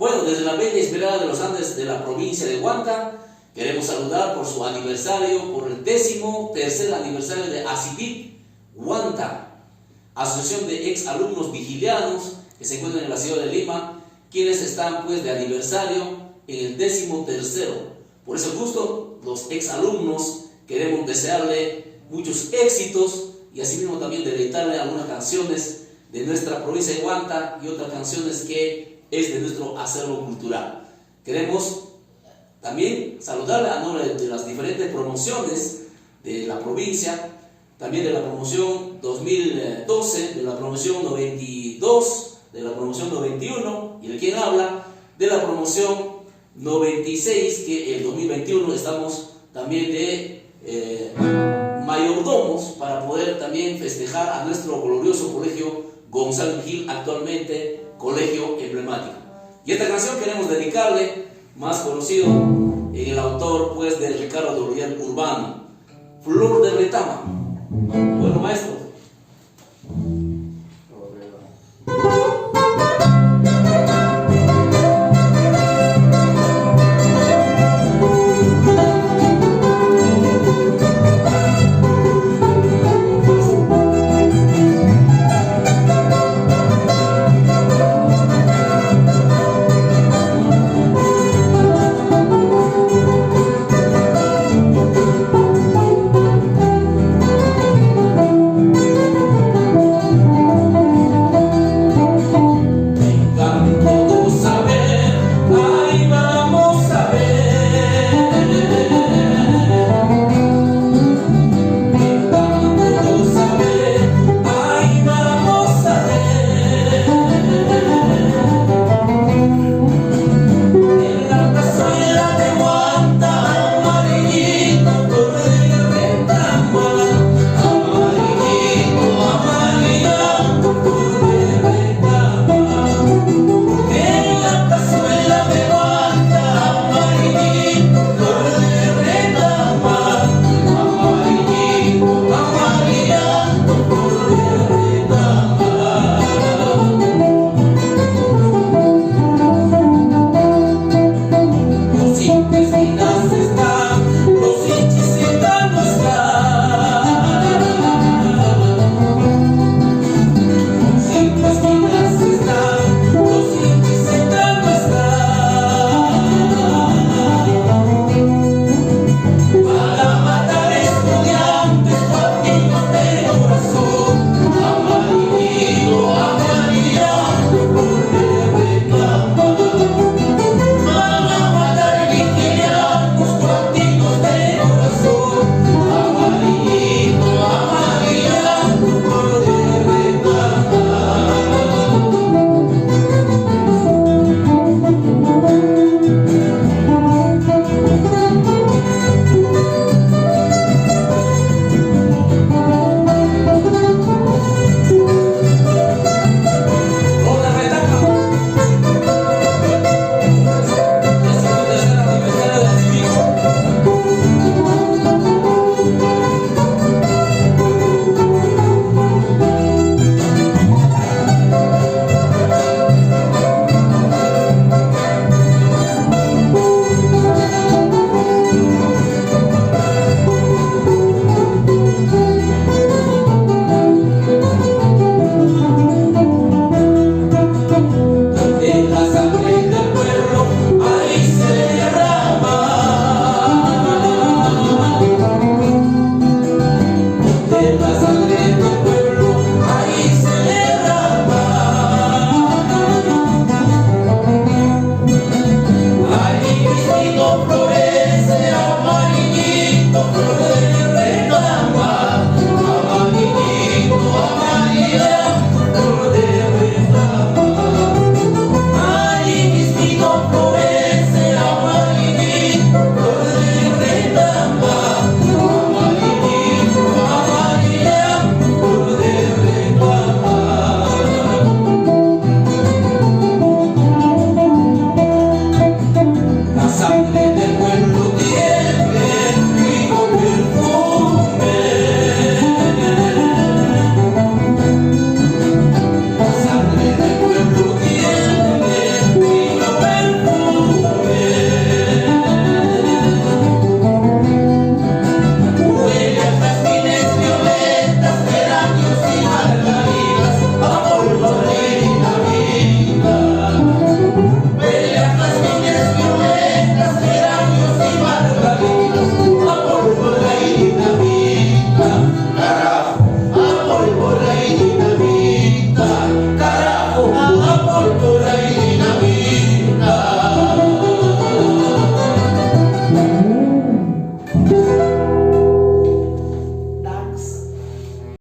Bueno, desde la bella Esperada de los Andes de la provincia de Huanta, queremos saludar por su aniversario, por el 13º aniversario de ACIVIC Huanta, Asociación de Ex Alumnos Vigilianos, que se encuentran en la ciudad de Lima, quienes están pues de aniversario en el 13º. Por ese gusto, los ex alumnos queremos desearle muchos éxitos y asimismo también deleitarle algunas canciones de nuestra provincia de Huanta y otras canciones que es de nuestro acervo cultural. Queremos también saludarle a nombre de las diferentes promociones de la provincia, también de la promoción 2012, de la promoción 92, de la promoción 91, y de quien habla, de la promoción 96, que el 2021 estamos también de mayordomos para poder también festejar a nuestro glorioso colegio Gonzalo Gil, actualmente colegio emblemático. Y esta canción queremos dedicarle, más conocido en el autor pues de Ricardo Dorian Urbano, Flor de Retama. Bueno, maestro.